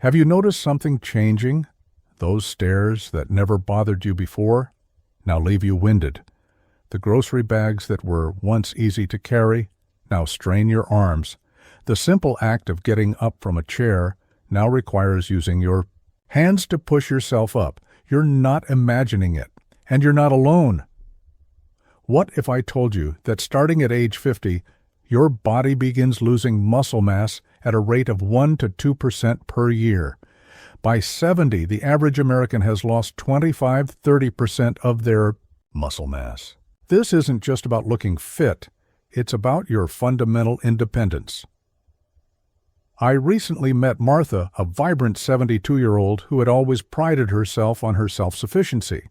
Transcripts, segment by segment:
Have you noticed something changing? Those stairs that never bothered you before now leave you winded. The grocery bags that were once easy to carry now strain your arms. The simple act of getting up from a chair now requires using your hands to push yourself up. You're not imagining it, and you're not alone. What if I told you that starting at age 50, your body begins losing muscle mass at a rate of 1 to 2% per year? By 70, the average American has lost 25–30% of their muscle mass. This isn't just about looking fit, it's about your fundamental independence. I recently met Martha, a vibrant 72-year-old who had always prided herself on her self-sufficiency.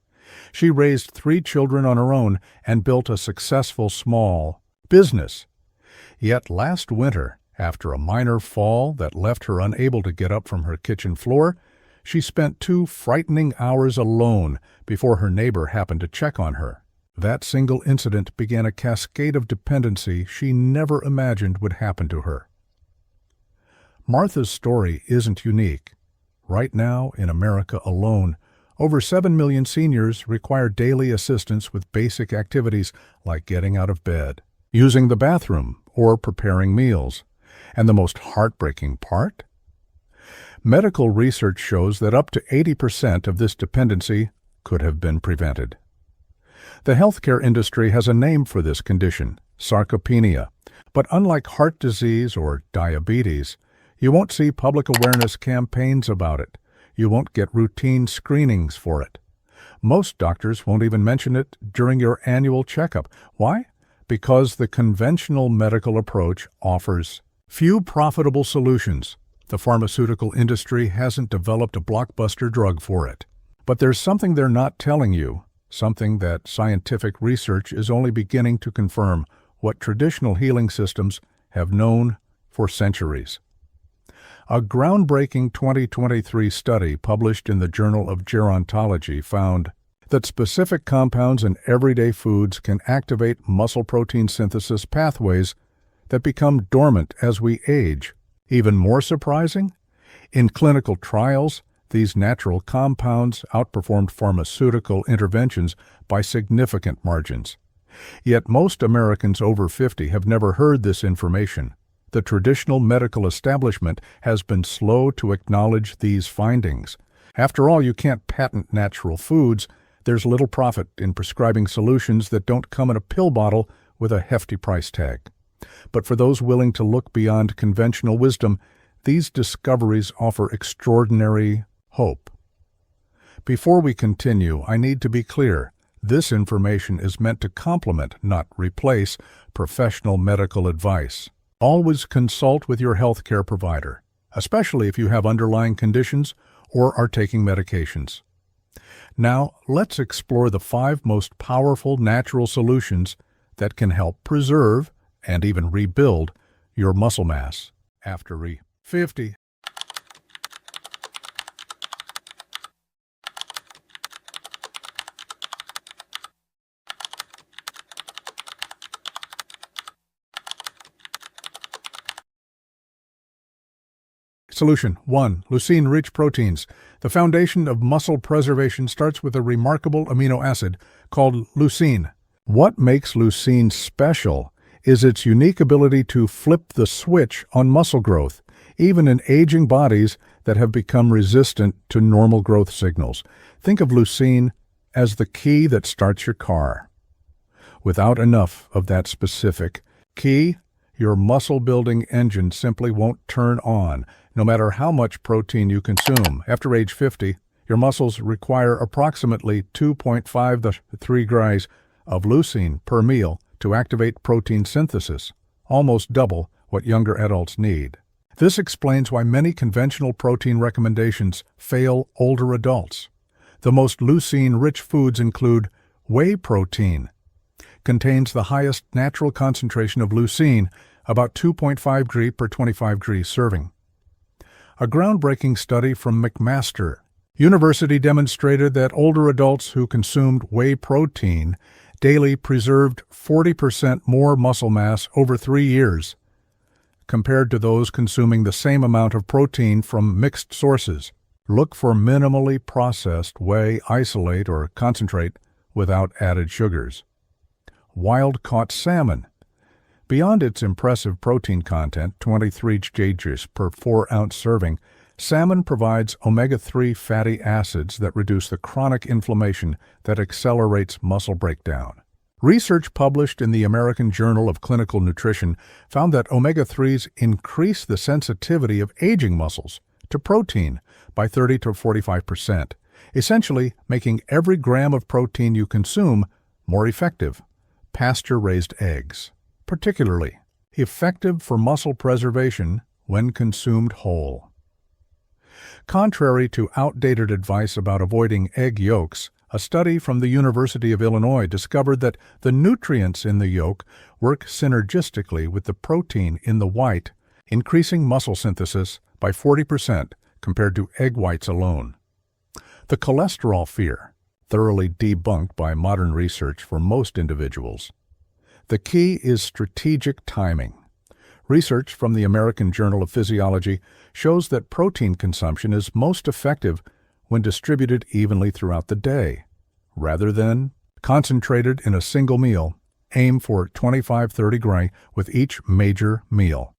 She raised 3 children on her own and built a successful small business. Yet last winter, after a minor fall that left her unable to get up from her kitchen floor, she spent 2 frightening hours alone before her neighbor happened to check on her. That single incident began a cascade of dependency she never imagined would happen to her. Martha's story isn't unique. Right now, in America alone, over 7 million seniors require daily assistance with basic activities like getting out of bed, using the bathroom, or preparing meals. And the most heartbreaking part? Medical research shows that up to 80% of this dependency could have been prevented. The healthcare industry has a name for this condition, sarcopenia. But unlike heart disease or diabetes, you won't see public awareness campaigns about it. You won't get routine screenings for it. Most doctors won't even mention it during your annual checkup. Why? Because the conventional medical approach offers few profitable solutions. The pharmaceutical industry hasn't developed a blockbuster drug for it. But there's something they're not telling you, something that scientific research is only beginning to confirm, what traditional healing systems have known for centuries. A groundbreaking 2023 study published in the Journal of Gerontology found that specific compounds in everyday foods can activate muscle protein synthesis pathways that become dormant as we age. Even more surprising, in clinical trials, these natural compounds outperformed pharmaceutical interventions by significant margins. Yet most Americans over 50 have never heard this information. The traditional medical establishment has been slow to acknowledge these findings. After all, you can't patent natural foods. There's little profit in prescribing solutions that don't come in a pill bottle with a hefty price tag. But for those willing to look beyond conventional wisdom, these discoveries offer extraordinary hope. Before we continue, I need to be clear. This information is meant to complement, not replace, professional medical advice. Always consult with your healthcare provider, especially if you have underlying conditions or are taking medications. Now, let's explore the 5 most powerful natural solutions that can help preserve and even rebuild your muscle mass after 50. Solution 1. Leucine-rich proteins. The foundation of muscle preservation starts with a remarkable amino acid called leucine. What makes leucine special is its unique ability to flip the switch on muscle growth, even in aging bodies that have become resistant to normal growth signals. Think of leucine as the key that starts your car. Without enough of that specific key, your muscle-building engine simply won't turn on, no matter how much protein you consume. After age 50, your muscles require approximately 2.5 to 3 grams of leucine per meal to activate protein synthesis, almost double what younger adults need. This explains why many conventional protein recommendations fail older adults. The most leucine-rich foods include whey protein. Contains the highest natural concentration of leucine, about 2.5 g per 25 g serving. A groundbreaking study from McMaster University demonstrated that older adults who consumed whey protein daily preserved 40% more muscle mass over 3 years compared to those consuming the same amount of protein from mixed sources. Look for minimally processed whey, isolate, or concentrate without added sugars. Wild-caught salmon. Beyond its impressive protein content, 23 kgs per 4-ounce serving, salmon provides omega-3 fatty acids that reduce the chronic inflammation that accelerates muscle breakdown. Research published in the American Journal of Clinical Nutrition found that omega-3s increase the sensitivity of aging muscles to protein by 30 to 45%, essentially making every gram of protein you consume more effective. Pasture-raised eggs, particularly effective for muscle preservation when consumed whole. Contrary to outdated advice about avoiding egg yolks, a study from the University of Illinois discovered that the nutrients in the yolk work synergistically with the protein in the white, increasing muscle synthesis by 40% compared to egg whites alone. The cholesterol fear, thoroughly debunked by modern research for most individuals. The key is strategic timing. Research from the American Journal of Physiology shows that protein consumption is most effective when distributed evenly throughout the day. Rather than concentrated in a single meal, aim for 25-30 grams with each major meal.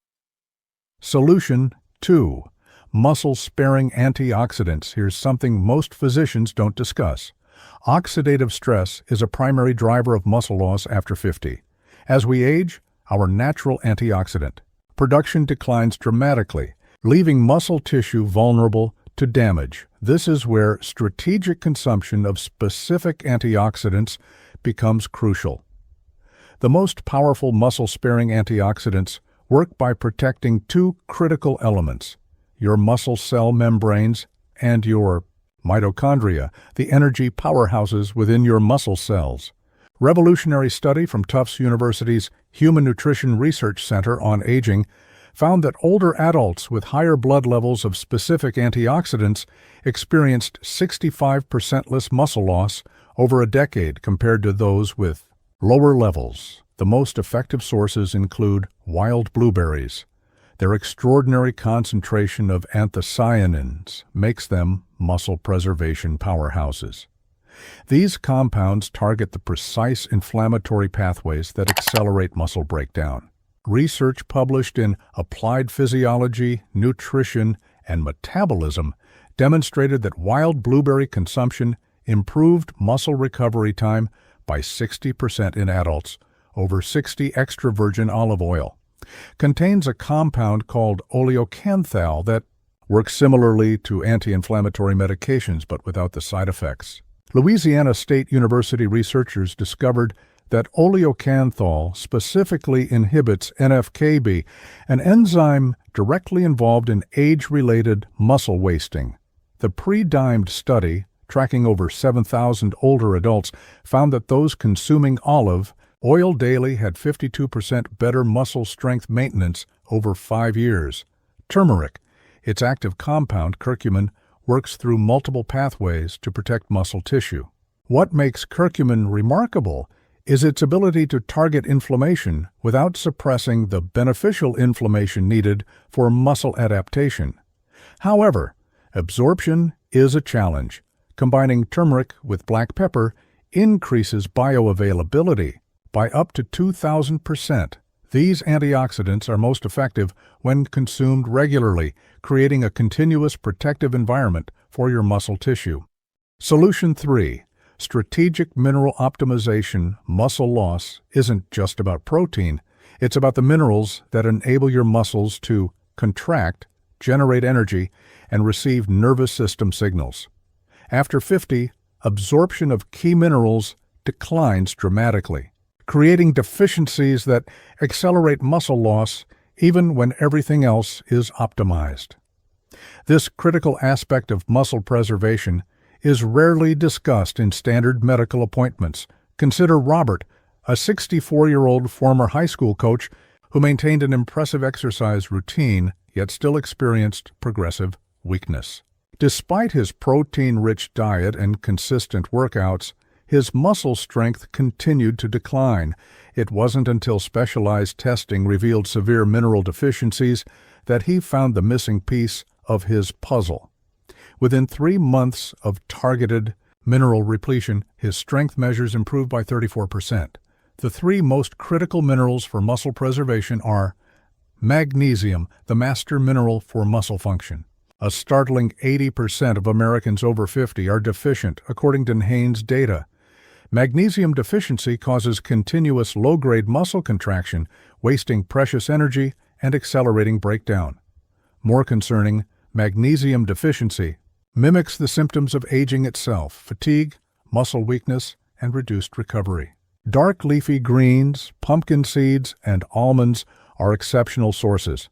Solution 2. Muscle-sparing antioxidants. Here's something most physicians don't discuss. Oxidative stress is a primary driver of muscle loss after 50. As we age, our natural antioxidant production declines dramatically, leaving muscle tissue vulnerable to damage. This is where strategic consumption of specific antioxidants becomes crucial. The most powerful muscle-sparing antioxidants work by protecting two critical elements: your muscle cell membranes and your mitochondria, the energy powerhouses within your muscle cells. Revolutionary study from Tufts University's Human Nutrition Research Center on Aging found that older adults with higher blood levels of specific antioxidants experienced 65% less muscle loss over a decade compared to those with lower levels. The most effective sources include wild blueberries. Their extraordinary concentration of anthocyanins makes them muscle preservation powerhouses. These compounds target the precise inflammatory pathways that accelerate muscle breakdown. Research published in Applied Physiology, Nutrition, and Metabolism demonstrated that wild blueberry consumption improved muscle recovery time by 60% in adults over 60 extra virgin olive oil. Contains a compound called oleocanthal that works similarly to anti-inflammatory medications but without the side effects. Louisiana State University researchers discovered that oleocanthal specifically inhibits NF-κB, an enzyme directly involved in age-related muscle wasting. The pre-dimed study, tracking over 7,000 older adults, found that those consuming olive oil daily had 52% better muscle strength maintenance over 5 years. Turmeric, its active compound, curcumin, works through multiple pathways to protect muscle tissue. What makes curcumin remarkable is its ability to target inflammation without suppressing the beneficial inflammation needed for muscle adaptation. However, absorption is a challenge. Combining turmeric with black pepper increases bioavailability by up to 2,000%. These antioxidants are most effective when consumed regularly, creating a continuous protective environment for your muscle tissue. Solution 3. Strategic mineral optimization. Muscle loss isn't just about protein. It's about the minerals that enable your muscles to contract, generate energy, and receive nervous system signals. After 50, absorption of key minerals declines dramatically, creating deficiencies that accelerate muscle loss even when everything else is optimized. This critical aspect of muscle preservation is rarely discussed in standard medical appointments. Consider Robert, a 64-year-old former high school coach who maintained an impressive exercise routine yet still experienced progressive weakness. Despite his protein-rich diet and consistent workouts, his muscle strength continued to decline. It wasn't until specialized testing revealed severe mineral deficiencies that he found the missing piece of his puzzle. Within 3 months of targeted mineral repletion, his strength measures improved by 34%. The 3 most critical minerals for muscle preservation are magnesium, the master mineral for muscle function. A startling 80% of Americans over 50 are deficient, according to NHANES data. Magnesium deficiency causes continuous low-grade muscle contraction, wasting precious energy and accelerating breakdown. More concerning, magnesium deficiency mimics the symptoms of aging itself: fatigue, muscle weakness, and reduced recovery. Dark leafy greens, pumpkin seeds, and almonds are exceptional sources.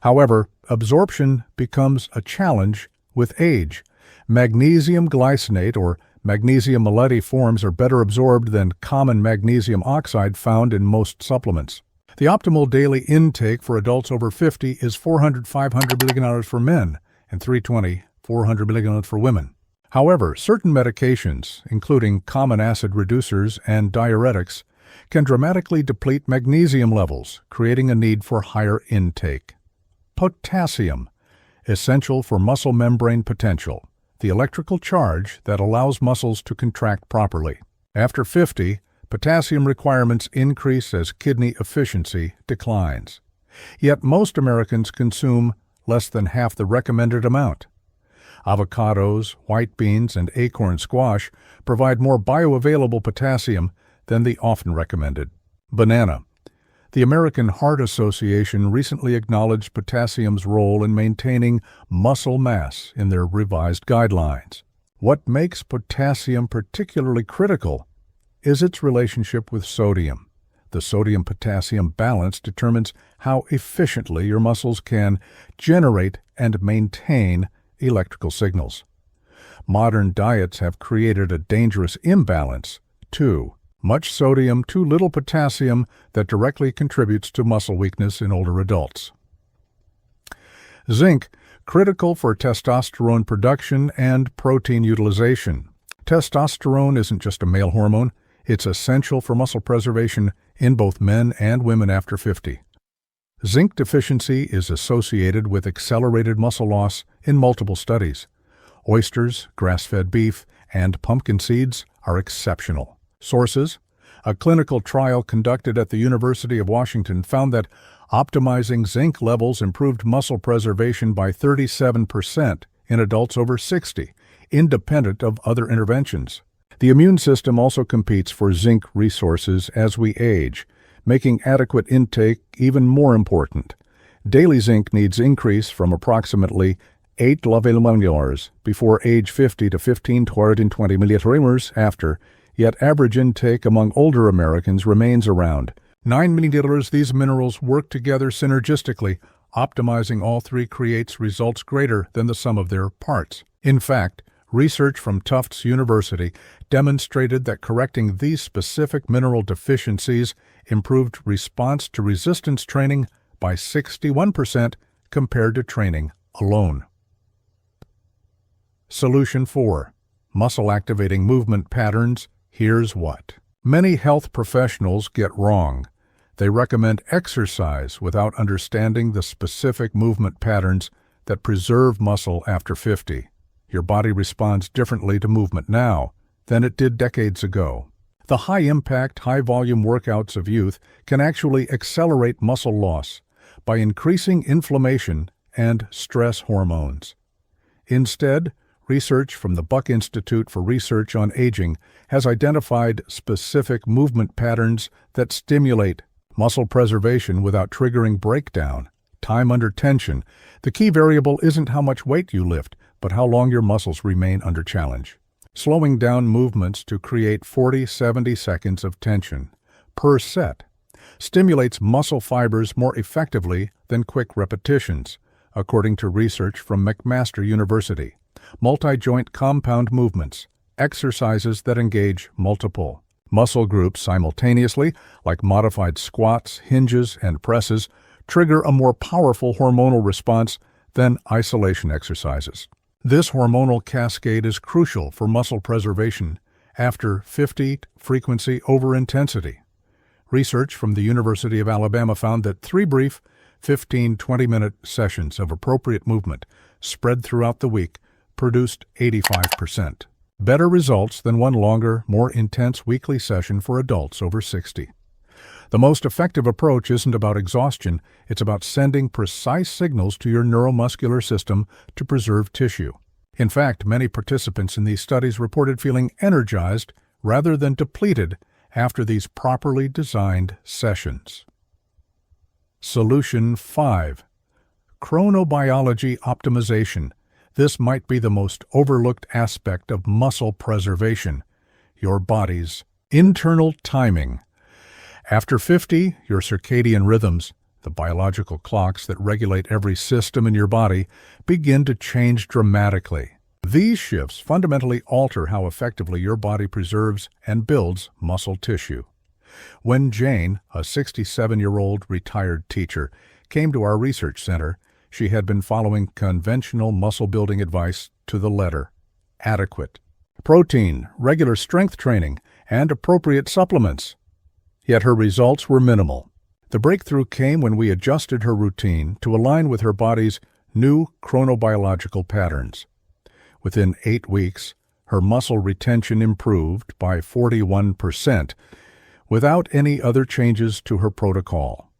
However, absorption becomes a challenge with age. Magnesium glycinate or magnesium malate forms are better absorbed than common magnesium oxide found in most supplements. The optimal daily intake for adults over 50 is 400-500 mg for men and 320-400 mg for women. However, certain medications, including common acid reducers and diuretics, can dramatically deplete magnesium levels, creating a need for higher intake. Potassium, essential for muscle membrane potential, the electrical charge that allows muscles to contract properly. After 50, potassium requirements increase as kidney efficiency declines. Yet most Americans consume less than half the recommended amount. Avocados, white beans, and acorn squash provide more bioavailable potassium than the often recommended. Banana. The American Heart Association recently acknowledged potassium's role in maintaining muscle mass in their revised guidelines. What makes potassium particularly critical is its relationship with sodium. The sodium-potassium balance determines how efficiently your muscles can generate and maintain electrical signals. Modern diets have created a dangerous imbalance, too. Much sodium, too little potassium, that directly contributes to muscle weakness in older adults. Zinc, critical for testosterone production and protein utilization. Testosterone isn't just a male hormone, it's essential for muscle preservation in both men and women after 50. Zinc deficiency is associated with accelerated muscle loss in multiple studies. Oysters, grass-fed beef, and pumpkin seeds are exceptional. Sources: a clinical trial conducted at the University of Washington found that optimizing zinc levels improved muscle preservation by 37% in adults over 60, independent of other interventions. The immune system also competes for zinc resources as we age, making adequate intake even more important. Daily zinc needs increase from approximately 8 milliliters before age 50 to 15 to 20 milliliters after, yet average intake among older Americans remains around 9 milliliters. These minerals work together synergistically. Optimizing all 3 creates results greater than the sum of their parts. In fact, research from Tufts University demonstrated that correcting these specific mineral deficiencies improved response to resistance training by 61% compared to training alone. Solution 4. Muscle-activating movement patterns. Here's what many health professionals get wrong. They recommend exercise without understanding the specific movement patterns that preserve muscle after 50. Your body responds differently to movement now than it did decades ago. The high-impact, high-volume workouts of youth can actually accelerate muscle loss by increasing inflammation and stress hormones. Instead, research from the Buck Institute for Research on Aging has identified specific movement patterns that stimulate muscle preservation without triggering breakdown. Time under tension. The key variable isn't how much weight you lift, but how long your muscles remain under challenge. Slowing down movements to create 40-70 seconds of tension per set stimulates muscle fibers more effectively than quick repetitions, according to research from McMaster University. Multi-joint compound movements, exercises that engage multiple muscle groups simultaneously, like modified squats, hinges, and presses, trigger a more powerful hormonal response than isolation exercises. This hormonal cascade is crucial for muscle preservation after 50 frequency over intensity. Research from the University of Alabama found that 3 brief 15-20-minute sessions of appropriate movement spread throughout the week produced 85% better results than one longer, more intense weekly session for adults over 60. The most effective approach isn't about exhaustion, it's about sending precise signals to your neuromuscular system to preserve tissue. In fact, many participants in these studies reported feeling energized rather than depleted after these properly designed sessions. Solution 5. Chronobiology optimization. This might be the most overlooked aspect of muscle preservation, your body's internal timing. After 50, your circadian rhythms, the biological clocks that regulate every system in your body, begin to change dramatically. These shifts fundamentally alter how effectively your body preserves and builds muscle tissue. When Jane, a 67-year-old retired teacher, came to our research center, she had been following conventional muscle-building advice to the letter: adequate protein, regular strength training, and appropriate supplements. Yet her results were minimal. The breakthrough came when we adjusted her routine to align with her body's new chronobiological patterns. Within 8 weeks, her muscle retention improved by 41% without any other changes to her protocol.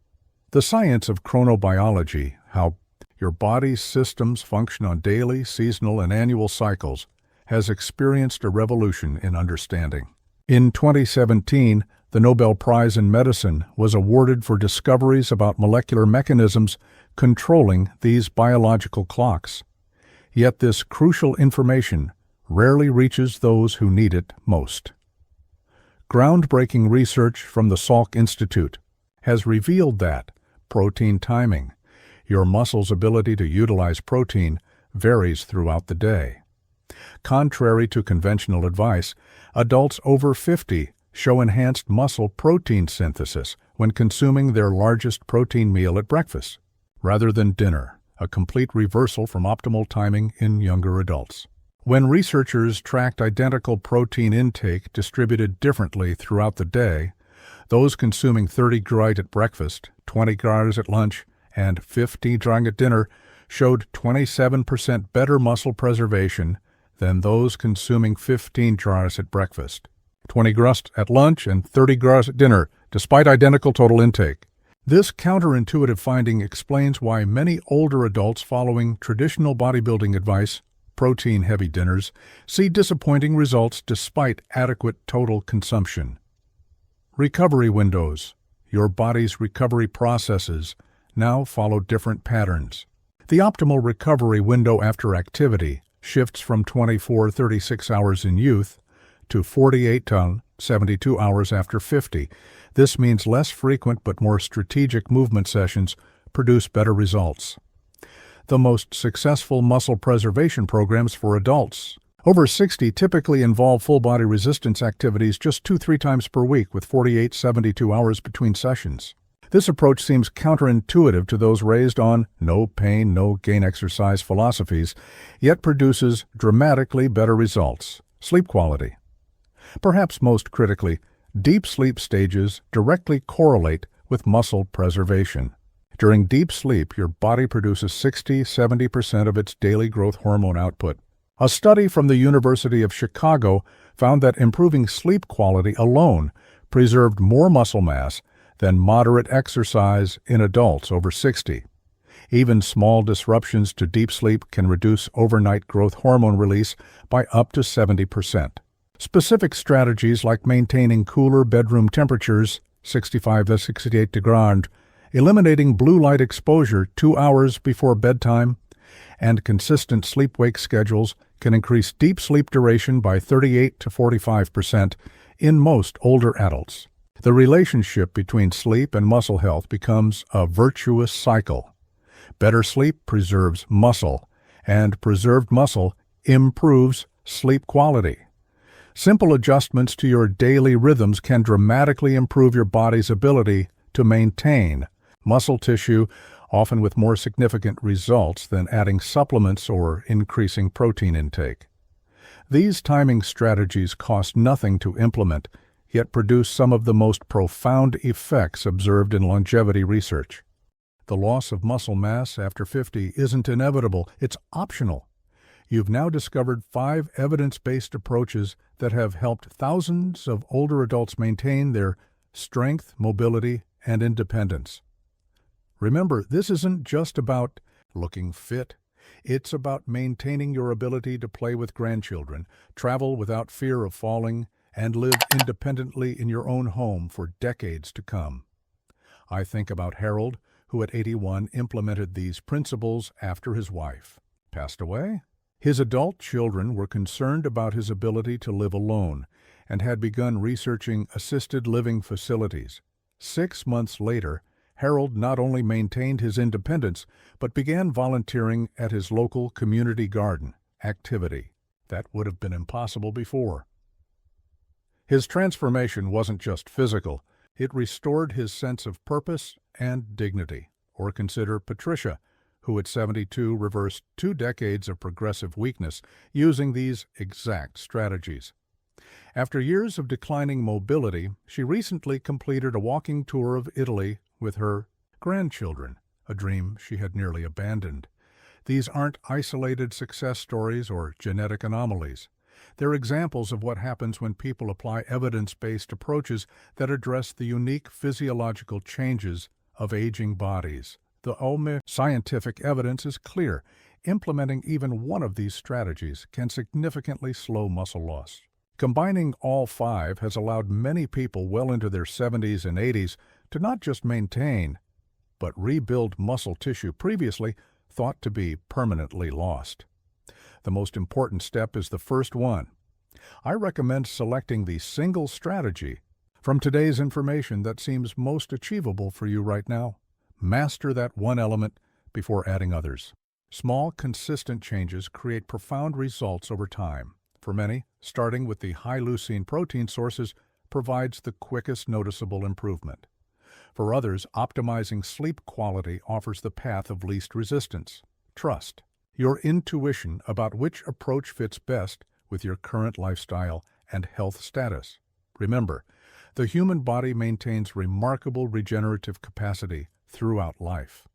The science of chronobiology, how your body's systems function on daily, seasonal, and annual cycles, has experienced a revolution in understanding. In 2017, the Nobel Prize in Medicine was awarded for discoveries about molecular mechanisms controlling these biological clocks. Yet this crucial information rarely reaches those who need it most. Groundbreaking research from the Salk Institute has revealed that protein timing, your muscle's ability to utilize protein, varies throughout the day. Contrary to conventional advice, adults over 50 show enhanced muscle protein synthesis when consuming their largest protein meal at breakfast, rather than dinner, a complete reversal from optimal timing in younger adults. When researchers tracked identical protein intake distributed differently throughout the day, those consuming 30 grams at breakfast, 20 grams at lunch, and 50 grams at dinner showed 27% better muscle preservation than those consuming 15 grams at breakfast, 20 grams at lunch, and 30 grams at dinner, despite identical total intake. This counterintuitive finding explains why many older adults following traditional bodybuilding advice, protein-heavy dinners, see disappointing results despite adequate total consumption. Recovery windows. Your body's recovery processes now follow different patterns. The optimal recovery window after activity shifts from 24-36 hours in youth to 48 to 72 hours after 50. This means less frequent but more strategic movement sessions produce better results. The most successful muscle preservation programs for adults over 60 typically involve full-body resistance activities just 2-3 times per week with 48-72 hours between sessions. This approach seems counterintuitive to those raised on no pain, no gain exercise philosophies, yet produces dramatically better results. Sleep quality. Perhaps most critically, deep sleep stages directly correlate with muscle preservation. During deep sleep, your body produces 60-70% of its daily growth hormone output. A study from the University of Chicago found that improving sleep quality alone preserved more muscle mass than moderate exercise in adults over 60. Even small disruptions to deep sleep can reduce overnight growth hormone release by up to 70%. Specific strategies like maintaining cooler bedroom temperatures, 65 to 68 degrees, eliminating blue light exposure 2 hours before bedtime, and consistent sleep-wake schedules can increase deep sleep duration by 38 to 45% in most older adults. The relationship between sleep and muscle health becomes a virtuous cycle. Better sleep preserves muscle, and preserved muscle improves sleep quality. Simple adjustments to your daily rhythms can dramatically improve your body's ability to maintain muscle tissue, often with more significant results than adding supplements or increasing protein intake. These timing strategies cost nothing to implement, yet produce some of the most profound effects observed in longevity research. The loss of muscle mass after 50 isn't inevitable, it's optional. You've now discovered 5 evidence-based approaches that have helped thousands of older adults maintain their strength, mobility, and independence. Remember, this isn't just about looking fit. It's about maintaining your ability to play with grandchildren, travel without fear of falling, and live independently in your own home for decades to come. I think about Harold, who at 81 implemented these principles after his wife passed away. His adult children were concerned about his ability to live alone and had begun researching assisted living facilities. 6 months later, Harold not only maintained his independence, but began volunteering at his local community garden activity. That would have been impossible before. His transformation wasn't just physical, it restored his sense of purpose and dignity. Or consider Patricia, who at 72 reversed 2 decades of progressive weakness using these exact strategies. After years of declining mobility, she recently completed a walking tour of Italy with her grandchildren, a dream she had nearly abandoned. These aren't isolated success stories or genetic anomalies. They're examples of what happens when people apply evidence-based approaches that address the unique physiological changes of aging bodies. The scientific evidence is clear. Implementing even one of these strategies can significantly slow muscle loss. Combining all 5 has allowed many people well into their 70s and 80s to not just maintain, but rebuild muscle tissue previously thought to be permanently lost. The most important step is the first one. I recommend selecting the single strategy from today's information that seems most achievable for you right now. Master that one element before adding others. Small, consistent changes create profound results over time. For many, starting with the high leucine protein sources provides the quickest noticeable improvement. For others, optimizing sleep quality offers the path of least resistance. Trust your intuition about which approach fits best with your current lifestyle and health status. Remember, the human body maintains remarkable regenerative capacity throughout life.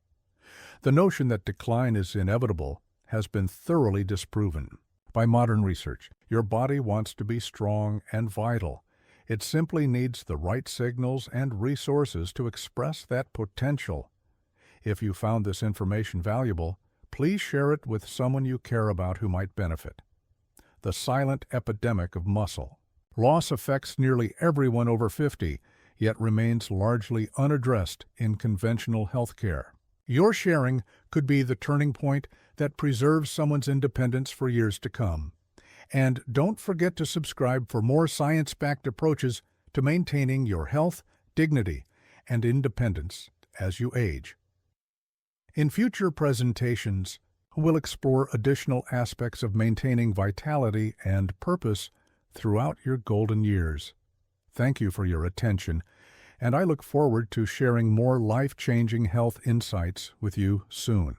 The notion that decline is inevitable has been thoroughly disproven by modern research. Your body wants to be strong and vital. It simply needs the right signals and resources to express that potential. If you found this information valuable, please share it with someone you care about who might benefit. The silent epidemic of muscle loss affects nearly everyone over 50, yet remains largely unaddressed in conventional healthcare. Your sharing could be the turning point that preserves someone's independence for years to come. And don't forget to subscribe for more science-backed approaches to maintaining your health, dignity, and independence as you age. In future presentations, we'll explore additional aspects of maintaining vitality and purpose throughout your golden years. Thank you for your attention, and I look forward to sharing more life-changing health insights with you soon.